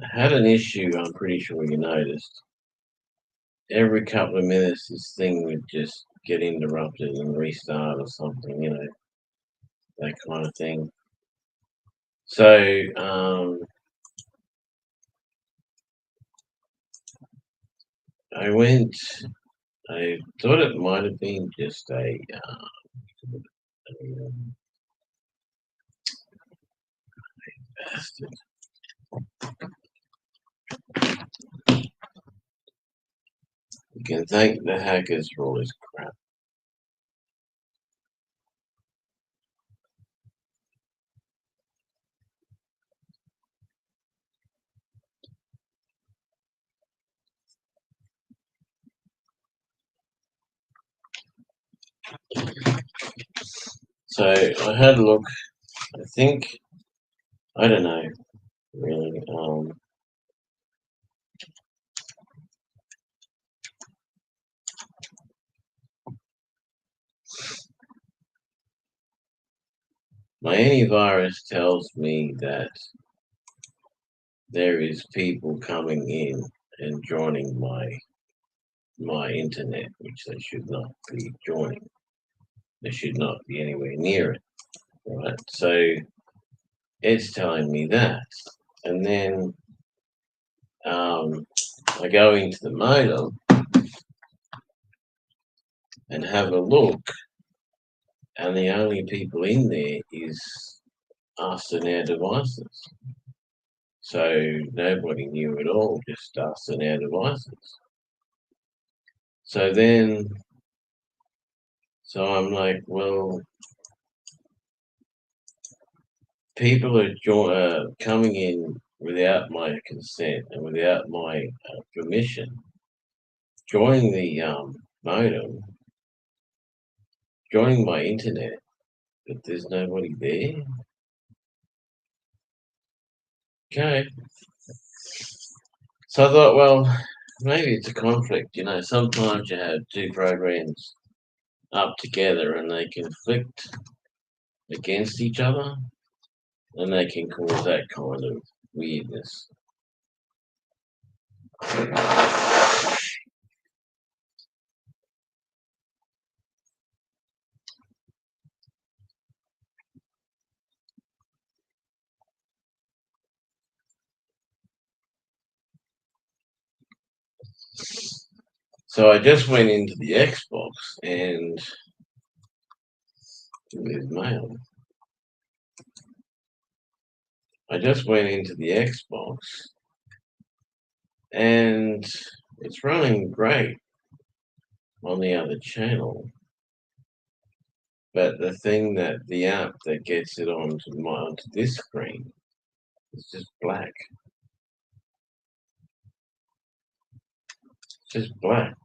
I had an issue, I'm pretty sure you noticed. Every couple of minutes, this thing would just get interrupted and restart or something, that kind of thing. So, I went, I thought it might have been just a bastard. You can thank the hackers for all this crap. So I had a look. I think I don't know really. My antivirus tells me that there is people coming in and joining my internet, which they should not be joining. They should not be anywhere near it, right? So it's telling me that, and then I go into the modem and have a look, and the only people in there is us and our devices. So nobody knew at all, just us and our devices. So I'm like, well, people are coming in without my consent and without my permission, joining the modem, joining my internet, but there's nobody there. Okay. So I thought, well, maybe it's a conflict. Sometimes you have two programs up together and they conflict against each other, and they can cause that kind of weirdness. So I just went into the Xbox and there's mail. I just went into the Xbox and it's running great on the other channel. But the app that gets it onto this screen is just black. It's just black.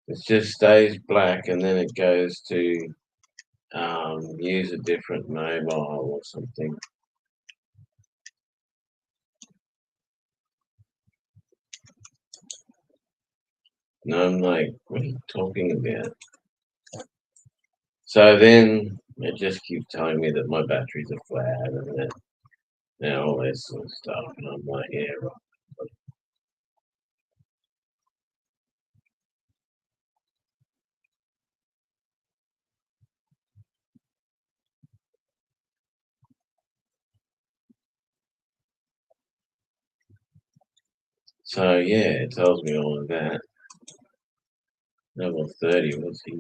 It just stays black and then it goes to use a different mobile or something. And I'm like, what are you talking about? So then it just keeps telling me that my batteries are flat and that all this sort of stuff. And I'm like, yeah, right. So yeah, it tells me all of that. Level 30, what's he?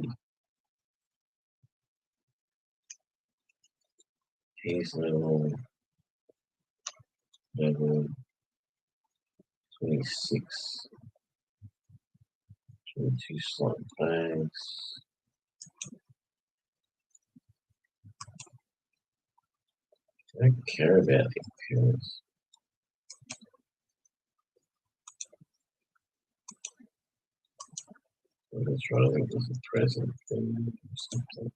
He's level 26. 22 slot bags. I don't care about the appearance. That's right, I think there's a present thing or something.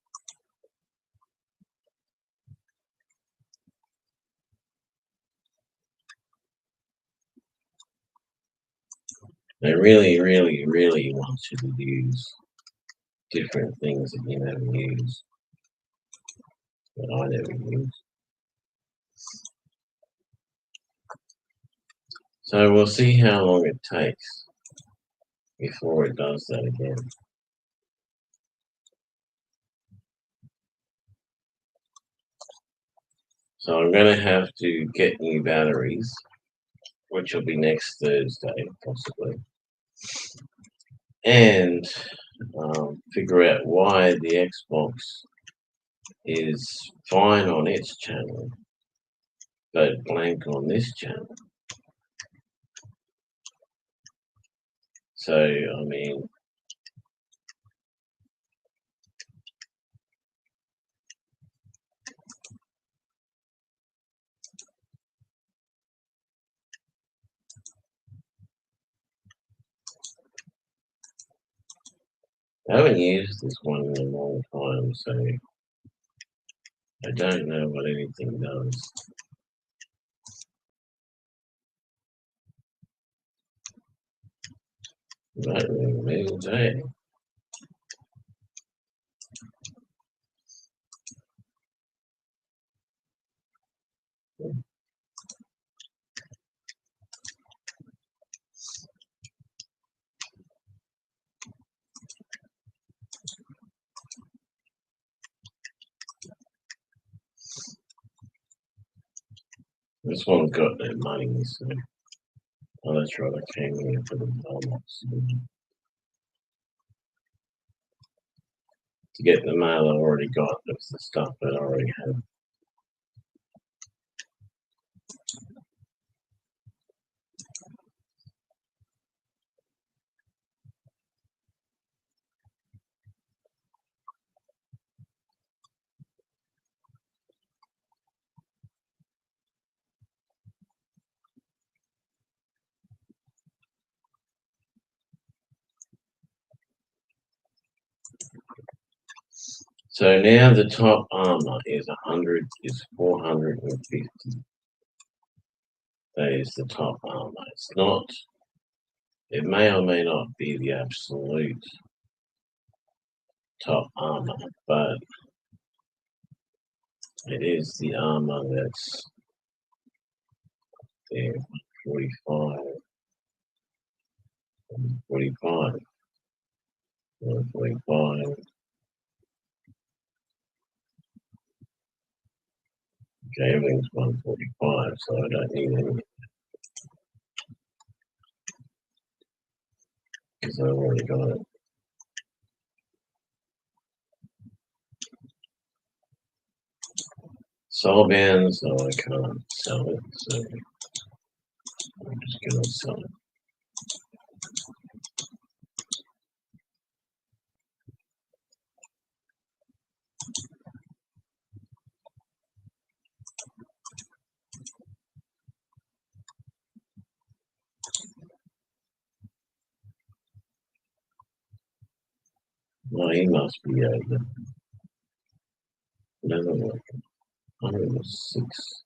They really, really, really want you to use different things that you never use, that I never use. So we'll see how long it takes before it does that again. So I'm going to have to get new batteries, which will be next Thursday, possibly, and figure out why the Xbox is fine on its channel, but blank on this channel. So, I mean, I haven't used this one in a long time, so I don't know what anything does. Right, moved, eh? This one's got no money, so oh, that's right, I came here for the mailbox. To get the mail I already got, that's the stuff that I already had. So now the top armor is 450. That is the top armor. It's not, it may or may not be the absolute top armor, but it is the armor that's there, 45, 45, 45. Okay, everything's 145, so I don't need any because I've already got it. Soulbound, so I can't sell it, so I'm just gonna sell it. No, he must be over. Never work. 106.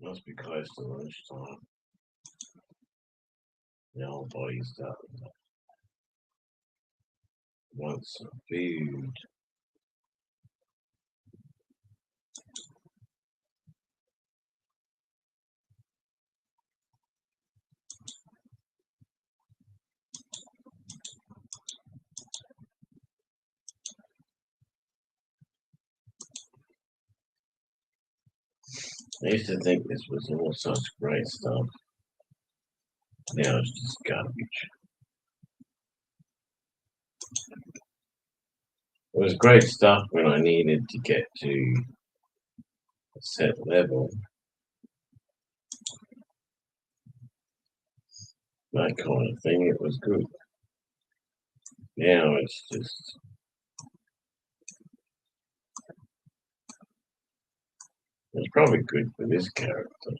Must be close to lunchtime. The old body's starting to want some food. I used to think this was all such great stuff. Now it's just garbage. It was great stuff when I needed to get to a set level. That kind of thing, it was good. Now it's just it's probably good for this character.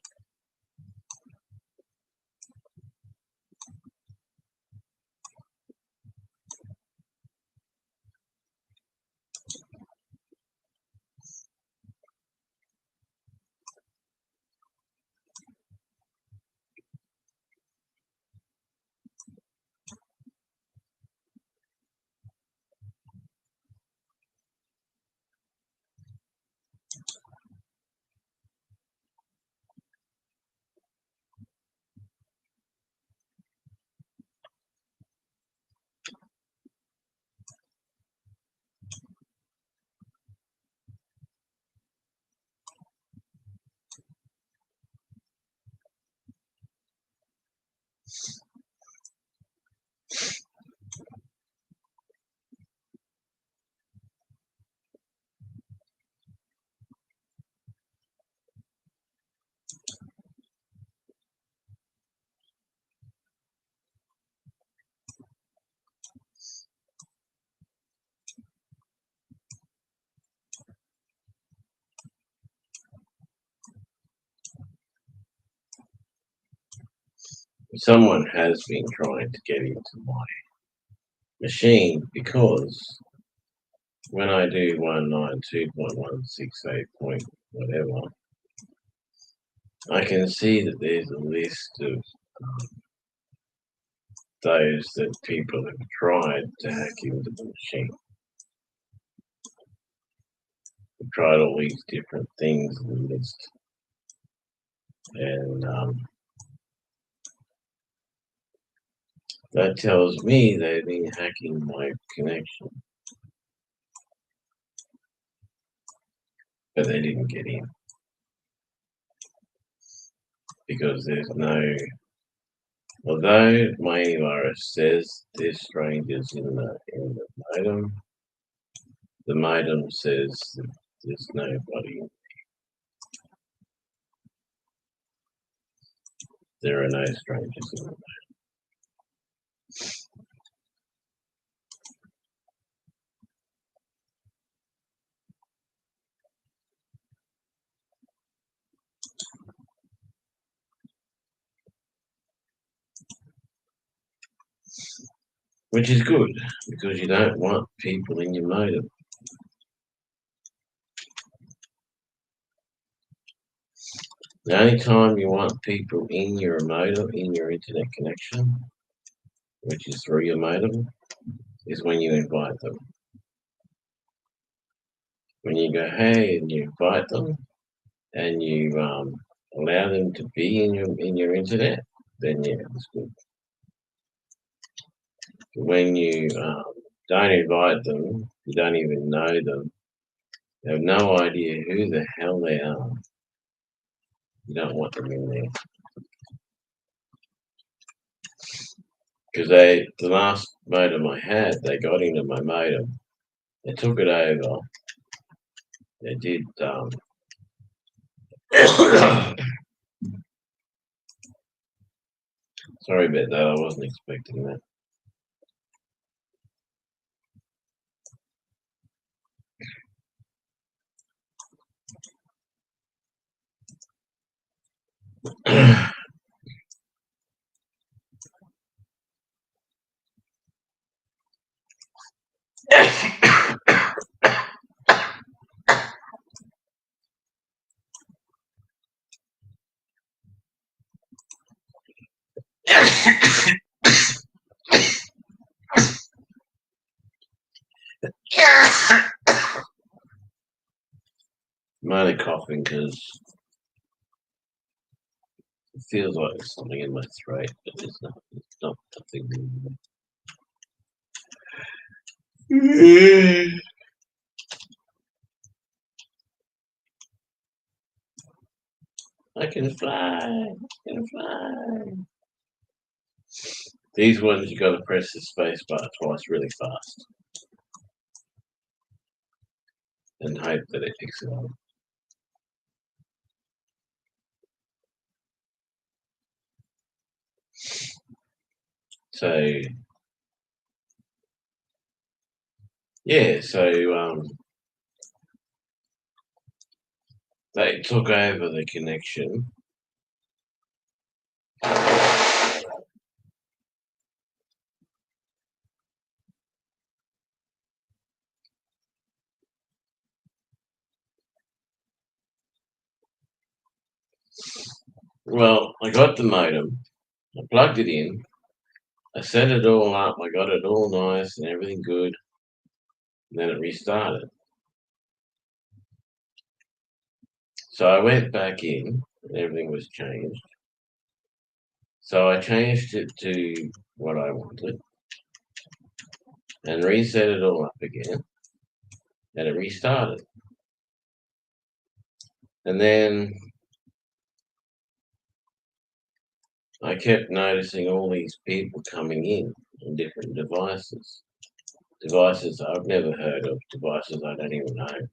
Someone has been trying to get into my machine because when I do 192.168 point whatever, I can see that there's a list of those that people have tried to hack into the machine. They've tried all these different things in the list. And that tells me they've been hacking my connection. But they didn't get in. Because there's no, although my antivirus says there's strangers in the modem, the modem says that there's nobody. There are no strangers in the modem. Which is good, because you don't want people in your modem. The only time you want people in your modem, in your internet connection, which is through your modem, is when you invite them. When you go, hey, and you invite them, and you allow them to be in your internet, then yeah, it's good. But when you don't invite them, you don't even know them, you have no idea who the hell they are. You don't want them in there. Because the last modem I had, they got into my modem. They took it over. They did. Sorry about that. I wasn't expecting that. only coughing because it feels like there's something in my throat, but it's not. It's not nothing. I can fly. I can fly. These ones you got to press the space bar twice really fast and hope that it picks it up. So yeah, they took over the connection. Well, I got the modem, I plugged it in, I set it all up, I got it all nice and everything good, and then it restarted. So I went back in and everything was changed. So I changed it to what I wanted and reset it all up again, and it restarted. And then I kept noticing all these people coming in on different devices. Devices I've never heard of, devices I don't even know.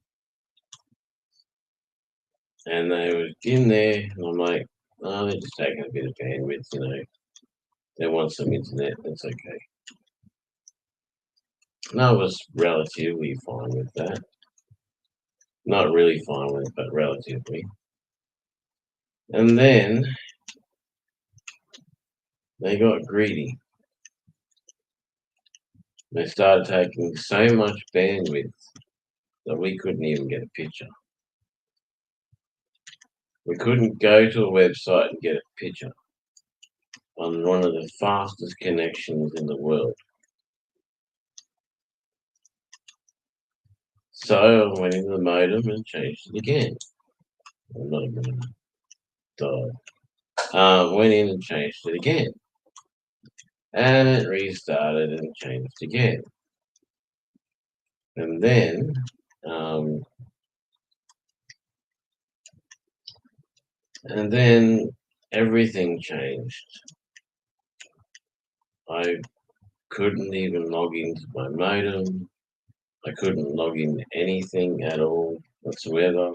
And they were in there, and I'm like, oh, they're just taking a bit of bandwidth, you know. They want some internet, that's okay. And I was relatively fine with that. Not really fine with it, but relatively. And then they got greedy. They started taking so much bandwidth that we couldn't even get a picture. We couldn't go to a website and get a picture on one of the fastest connections in the world. So I went into the modem and changed it again. I'm not going to die. Went in and changed it again. And it restarted and changed again. And then everything changed. I couldn't even log into my modem. I couldn't log in anything at all whatsoever.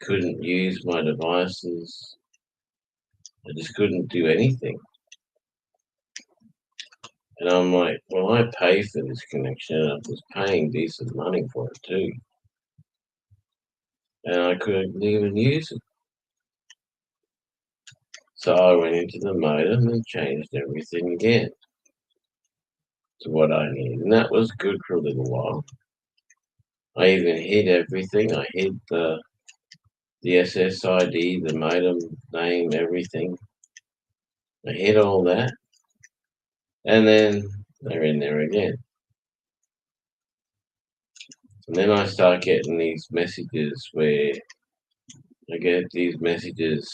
Couldn't use my devices. I just couldn't do anything. And I'm like, well, I pay for this connection. I was paying decent money for it too. And I couldn't even use it. So I went into the modem and changed everything again to what I need. And that was good for a little while. I even hid everything. I hid the SSID, the modem name, everything. I hid all that. And then they're in there again. And then I start getting these messages where I get these messages,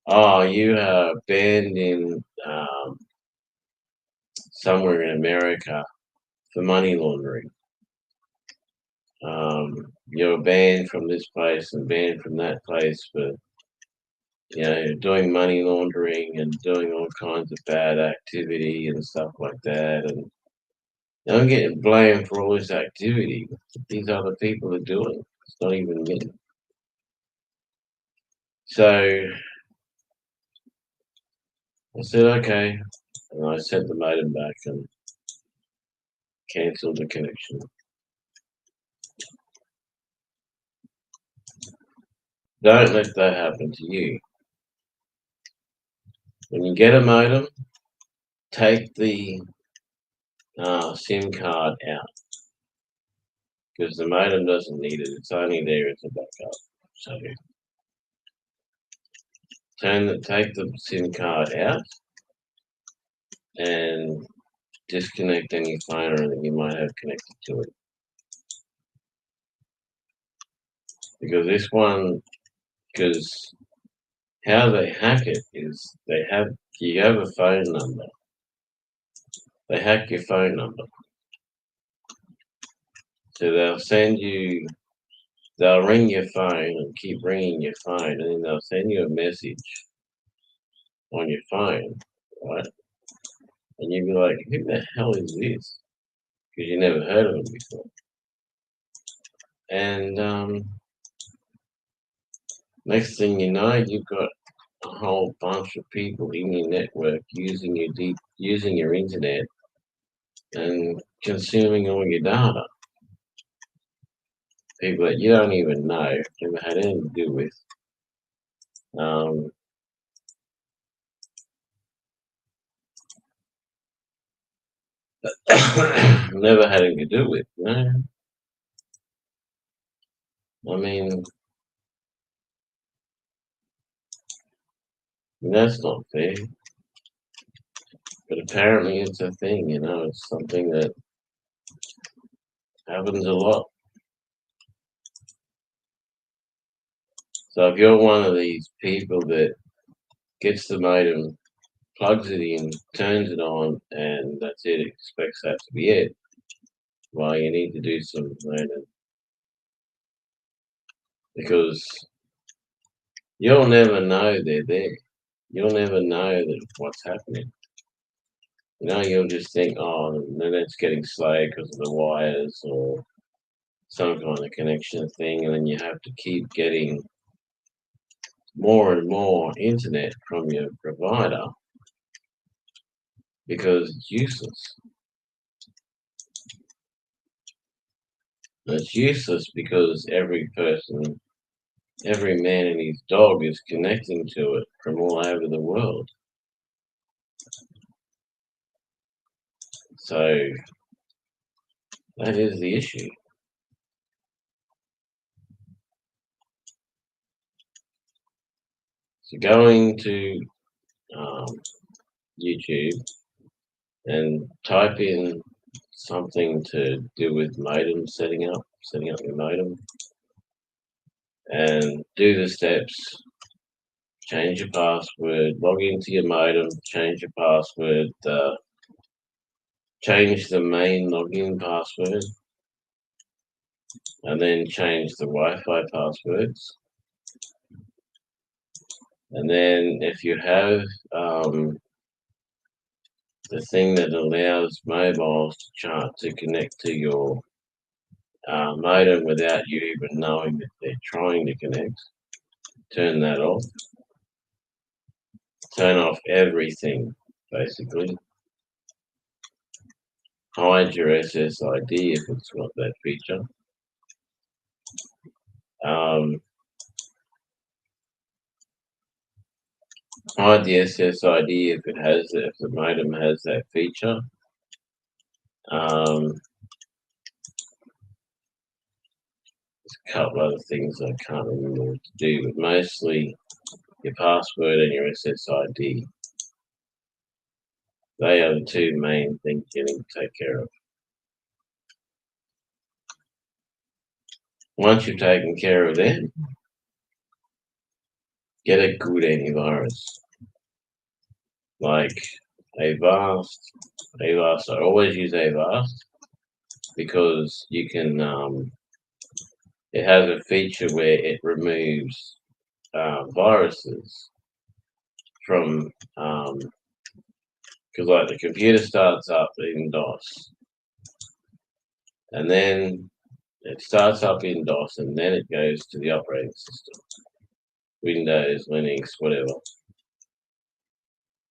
oh, you are banned in somewhere in America for money laundering. You're banned from this place and banned from that place for, doing money laundering and doing all kinds of bad activity and stuff like that. And I'm getting blamed for all this activity that these other people are doing. It's not even me. So I said, okay. And I sent the modem back and cancelled the connection. Don't let that happen to you. When you get a modem, take the SIM card out because the modem doesn't need it. It's only there as a backup. So take the SIM card out and disconnect any phone or anything you might have connected to it. because this one, because how they hack it is you have a phone number. They hack your phone number, so they'll ring your phone and keep ringing your phone, and then they'll send you a message on your phone, right? And you'll be like, who the hell is this? Because you never heard of them before. And next thing you know, you've got a whole bunch of people in your network using your internet and consuming all your data. People that you don't even know, never had anything to do with. Never had anything to do with. No, I mean that's not fair. But apparently it's a thing, it's something that happens a lot. So if you're one of these people that gets the modem, plugs it in, turns it on, and that's it, expects that to be it, well, you need to do some learning. Because you'll never know they're there. You'll never know that what's happening. You'll just think, oh, the net's getting slow because of the wires or some kind of connection thing, and then you have to keep getting more and more internet from your provider because it's useless. And it's useless because every person, every man and his dog is connecting to it from all over the world. So that is the issue. So going to YouTube and type in something to do with modem setting up your modem, and do the steps. Change your password, log into your modem, change your password, change the main login password, and then change the Wi-Fi passwords. And then if you have the thing that allows mobiles to connect to your modem without you even knowing that they're trying to connect, turn that off. Turn off everything, basically. Hide your SSID if it's got that feature. Hide the SSID if the modem has that feature. There's a couple other things I can't remember what to do, but mostly your password and your SSID. They are the two main things you need to take care of. Once you've taken care of them, get a good antivirus. Like Avast. I always use Avast because you can, it has a feature where it removes viruses from, because like the computer starts up in DOS, and then it starts up in DOS, and then it goes to the operating system, Windows, Linux, whatever.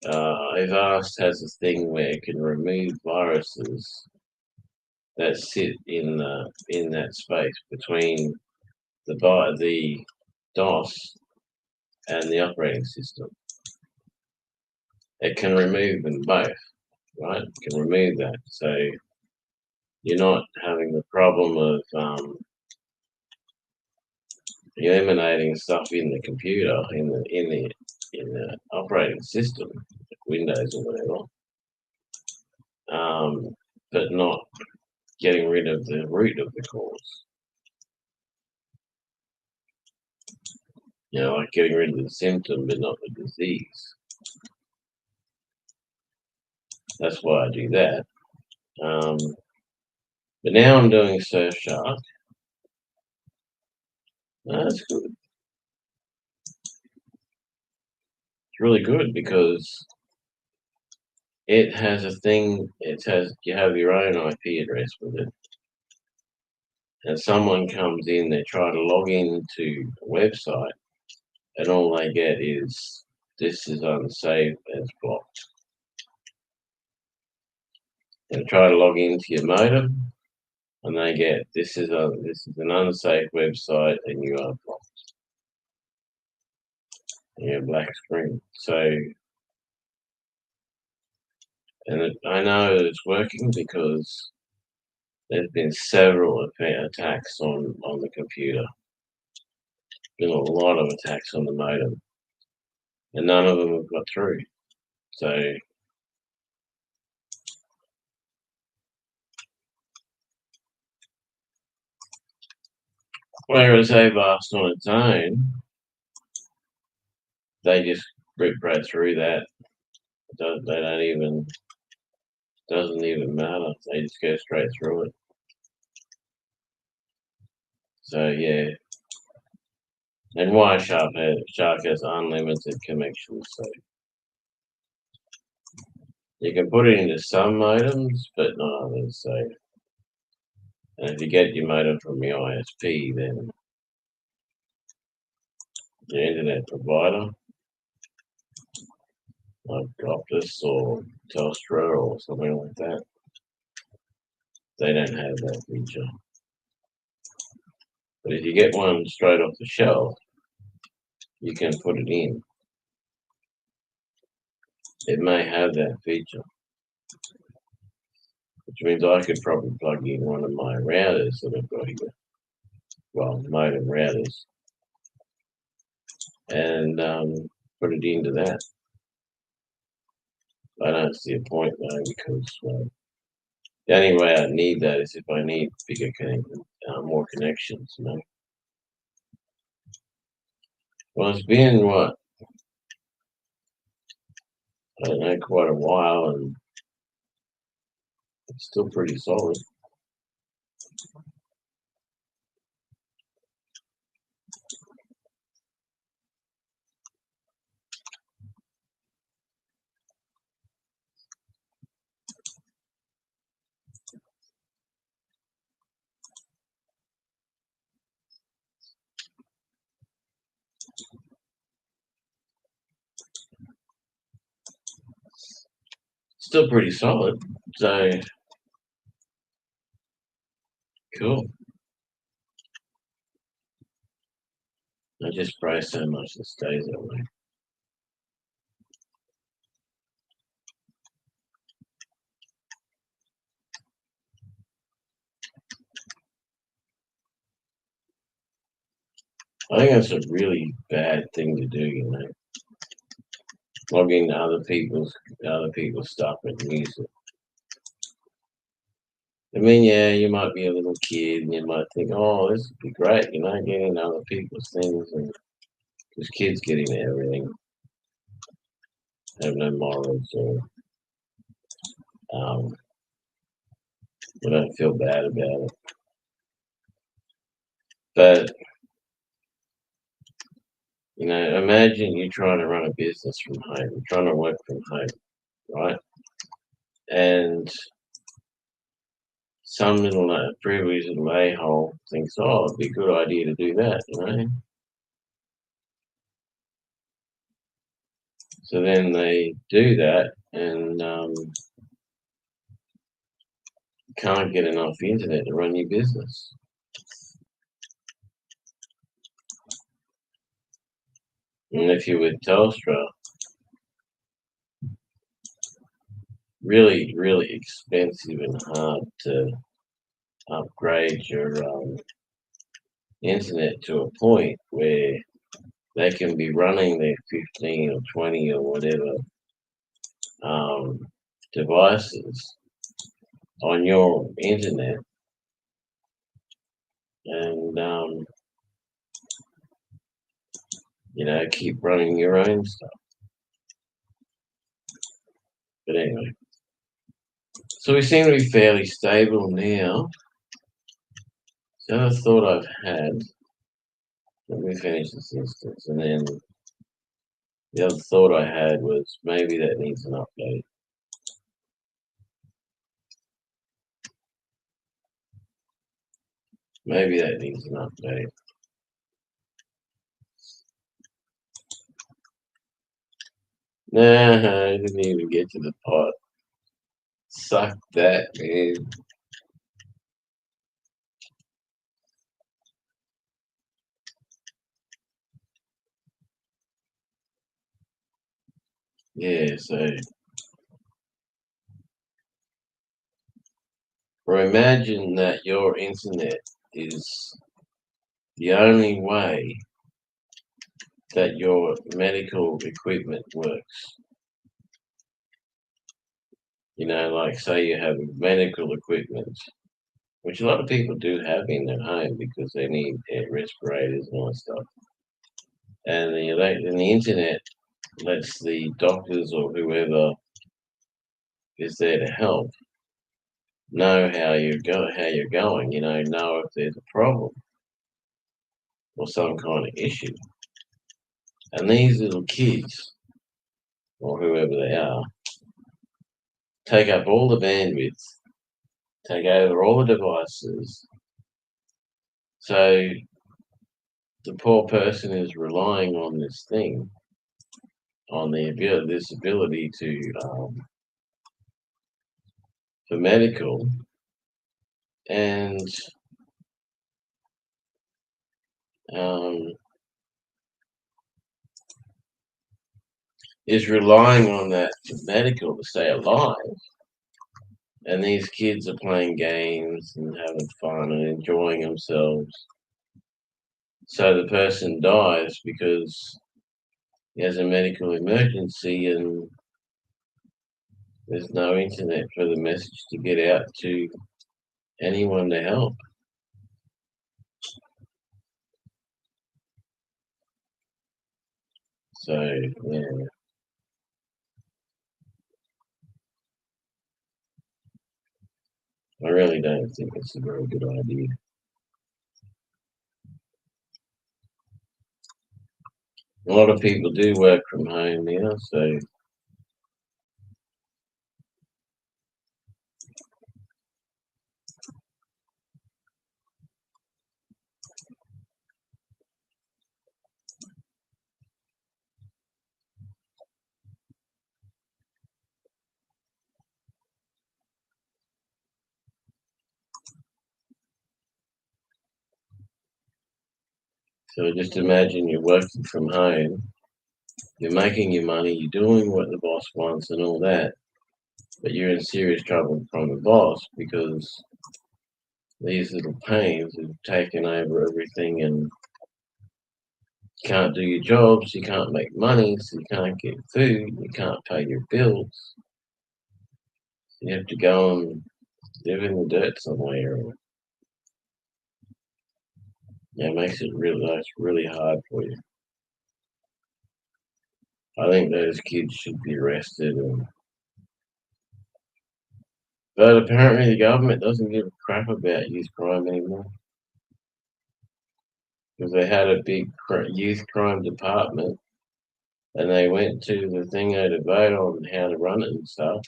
Avast has a thing where it can remove viruses that sit in that space between the DOS and the operating system. It can remove them both, right? It can remove that, so you're not having the problem of eliminating stuff in the computer in the operating system, like Windows or whatever, but not getting rid of the root of the cause. Like getting rid of the symptom but not the disease. That's why I do that. But now I'm doing Surfshark. That's good. It's really good because it has a thing. You have your own IP address with it, and someone comes in, they try to log into a website, and all they get is this is unsafe as blocked. They try to log into your modem, and they get this is an unsafe website, and you are blocked. And you have black screen. So, I know it's working because there's been several attacks on the computer. Been a lot of attacks on the modem, and none of them have got through. So, whereas Avast on its own, they just rip right through that. They don't even, doesn't even matter. They just go straight through it. So yeah, and Shark has unlimited connections. So you can put it into some modems, but not others. So, and if you get your modem from your ISP, then the internet provider, like Optus or Telstra or something like that, they don't have that feature. But if you get one straight off the shelf, you can put it in. It may have that feature, which means I could probably plug in one of my routers that I've got here, well, modem routers, and put it into that. I don't see a point though, because the only way I need that is if I need bigger more connections, Well, it's been what, I don't know, quite a while, and it's still pretty solid. Still pretty solid. So cool. I just pray so much it stays that way. I think that's a really bad thing to do, Log into other people's stuff and use it. I mean, yeah, you might be a little kid and you might think, oh, this would be great, getting into other people's things, and because kids get into everything, have no morals, or we don't feel bad about it. But imagine you're trying to run a business from home, you're trying to work from home, right? And some little privileged little a-hole thinks, oh, it'd be a good idea to do that, So then they do that and can't get enough internet to run your business. And if you're with Telstra, really, really expensive and hard to upgrade your internet to a point where they can be running their 15 or 20 or whatever devices on your internet, and keep running your own stuff. But anyway, so we seem to be fairly stable now. The other thought I've had, let me finish this instance, and then the other thought I had was maybe that needs an update. Maybe that needs an update. Nah, I didn't even get to the part. Suck that, man. Yeah, so or imagine that your internet is the only way that your medical equipment works. Like say you have medical equipment, which a lot of people do have in their home because they need respirators and all that stuff. And the internet lets the doctors or whoever is there to help know how you're going. Know if there's a problem or some kind of issue. And these little kids or whoever they are take up all the bandwidth, take over all the devices. So the poor person is relying on this thing, on this ability to for medical, and um, is relying on that medical to stay alive. And these kids are playing games and having fun and enjoying themselves. So the person dies because he has a medical emergency and there's no internet for the message to get out to anyone to help. So, yeah. I really don't think it's a very good idea. A lot of people do work from home now, so just imagine you're working from home, you're making your money, you're doing what the boss wants and all that, but you're in serious trouble from the boss because these little pains have taken over everything and you can't do your jobs, you can't make money, so you can't get food, you can't pay your bills. You have to go and live in the dirt somewhere. Yeah, it makes it really hard for you. I think those kids should be arrested. But apparently the government doesn't give a crap about youth crime anymore. Because they had a big youth crime department and they went to the thing to vote on how to run it and stuff.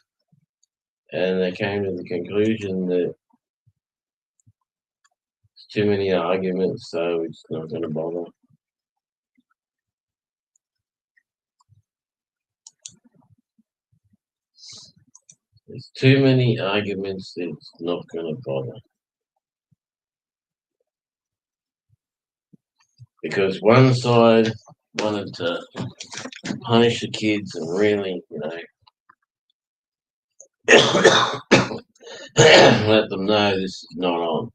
And they came to the conclusion that it's too many arguments, so it's not going to bother. There's too many arguments, it's not going to bother. Because one side wanted to punish the kids and really, let them know this is not on.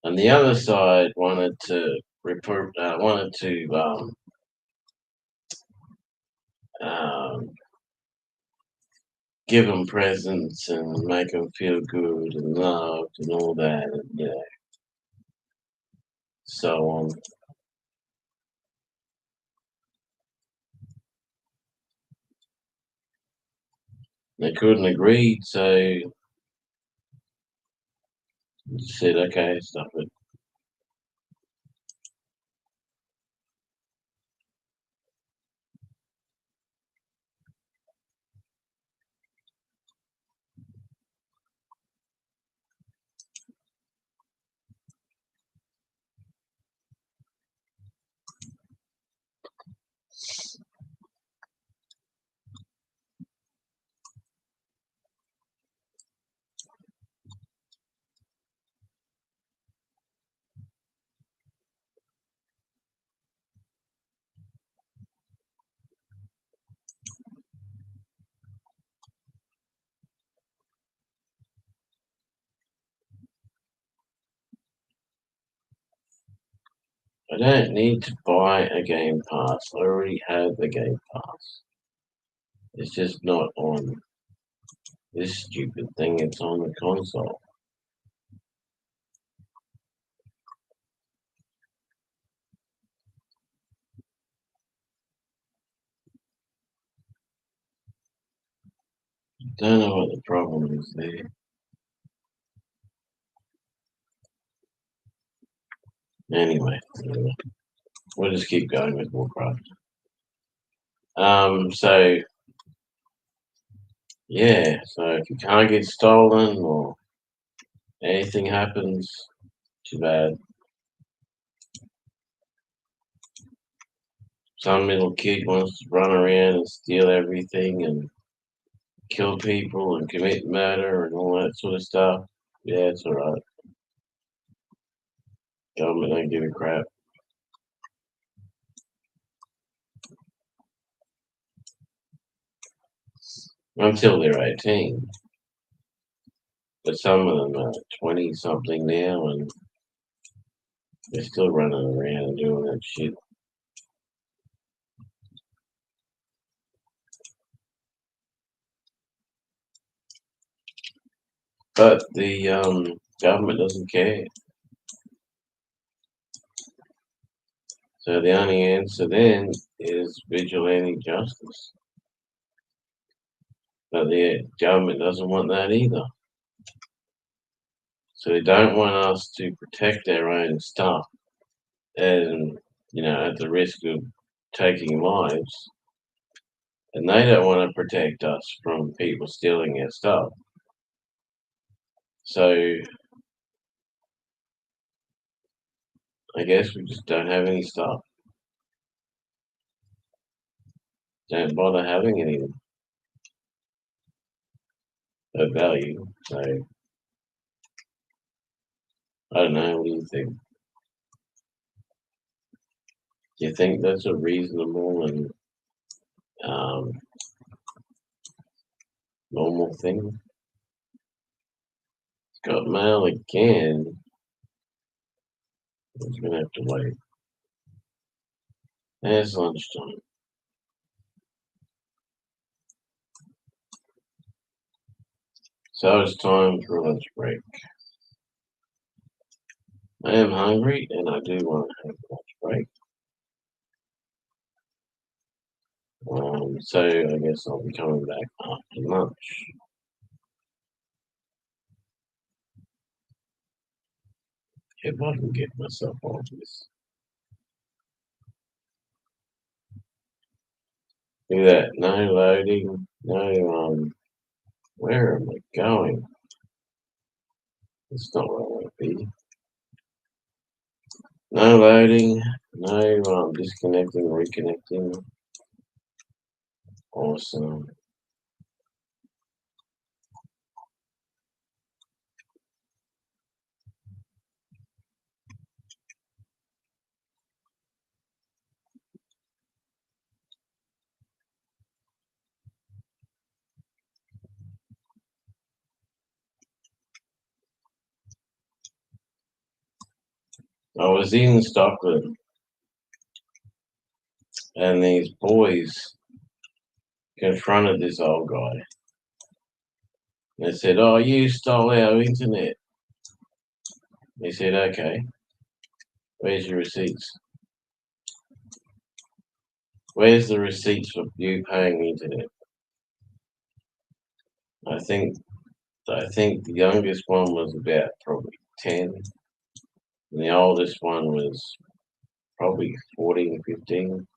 And the other side wanted to give them presents and make them feel good and loved and all that, and so on. They couldn't agree, so said, okay, stop it. I don't need to buy a Game Pass. I already have the Game Pass. It's just not on this stupid thing. It's on the console. Don't know what the problem is there. Anyway, we'll just keep going with Warcraft. So yeah, so if you can't get stolen or anything happens, too bad. Some little kid wants to run around and steal everything and kill people and commit murder and all that sort of stuff. Yeah, it's alright. Government don't give a crap. Until they're 18. But some of them are 20 something now and they're still running around and doing that shit. But the government doesn't care. So the only answer then is vigilante justice. But the government doesn't want that either. So they don't want us to protect their own stuff and, at the risk of taking lives. And they don't want to protect us from people stealing our stuff. So I guess we just don't have any stuff. Don't bother having any of value. So I don't know. What do you think? Do you think that's a reasonable and normal thing? It's got mail again. I'm gonna have to wait. It's lunchtime. So it's time for a lunch break. I am hungry and I do want to have a lunch break. So I guess I'll be coming back after lunch. If I can get myself off this. Do that. No loading. No, where am I going? It's not where I want to be. No loading. No, disconnecting, reconnecting. Awesome. I was in Stockholm and these boys confronted this old guy. They said, "Oh, you stole our internet." He said, "Okay, where's your receipts? Where's the receipts for you paying the internet?" I think the youngest one was about probably 10, and the oldest one was probably 14, 15.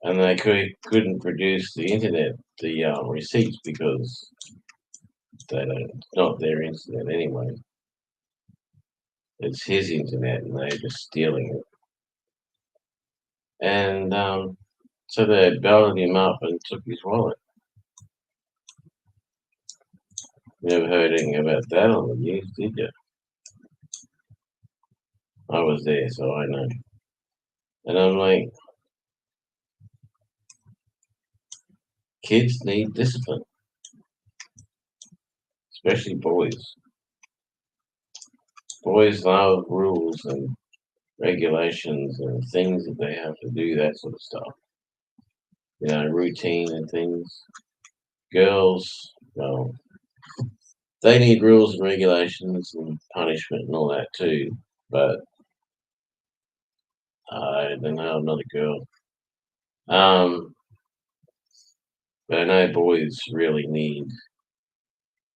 And they couldn't produce the internet, the receipts, because it's not their internet anyway. It's his internet, and they're just stealing it. And so they belted him up and took his wallet. Never heard anything about that on the news, did you? I was there, so I know. And I'm like, kids need discipline, especially boys. Boys love rules and regulations and things that they have to do, that sort of stuff. Routine and things. Girls, well, they need rules and regulations and punishment and all that too. But I don't know, I'm not a girl. But I know boys really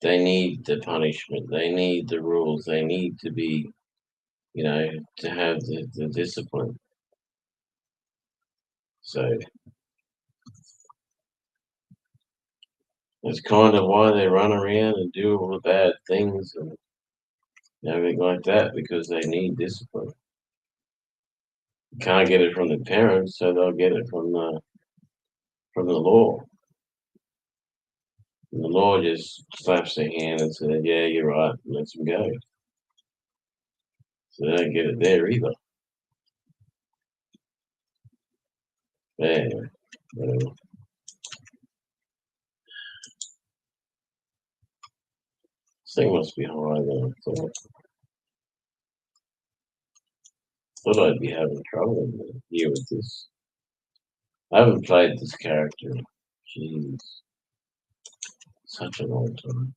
they need the punishment, they need the rules, they need to be, to have the discipline. So that's kind of why they run around and do all the bad things and everything like that, because they need discipline. Can't get it from the parents, so they'll get it from the law. And the law just slaps their hand and says, "Yeah, you're right," and lets them go. So they don't get it there either. Yeah, whatever. This thing must be higher than I thought. Thought I'd be having trouble here with this. I haven't played this character. Jeez, such a long time.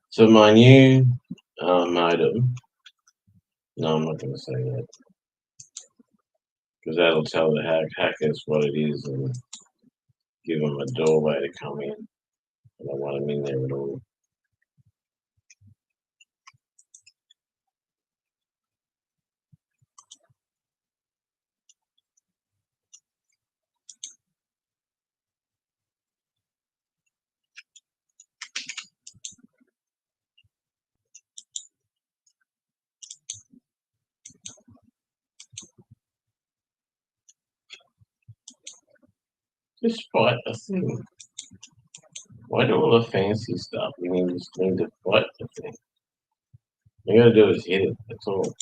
So my new modem. No, I'm not going to say that because that'll tell the hackers what it is and give them a doorway to come in. I don't want them in there at all. Just fight the thing. Why do all the fancy stuff? You just need to fight the thing. All you gotta do is hit it. That's all.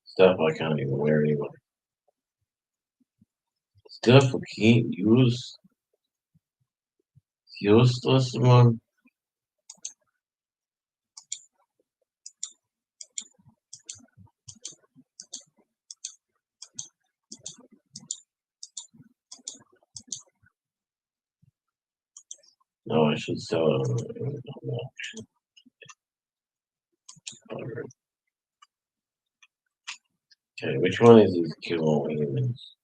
Stuff I can't even wear anyway. Stuff we can't use. Useless one. No, I should sell it on auction. Okay, which one is these kill all humans?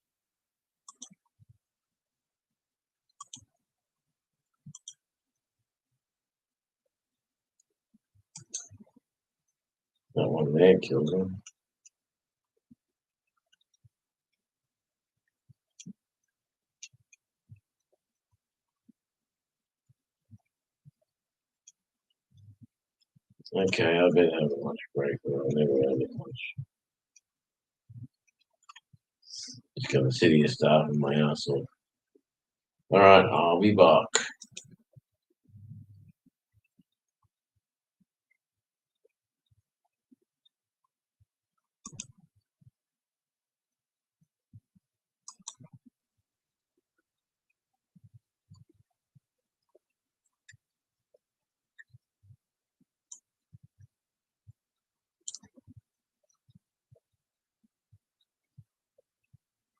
That one there kills them. Okay, I better have a lunch break, or I'll never have a lunch. gonna sit here starving my ass off. All right, I'll be back.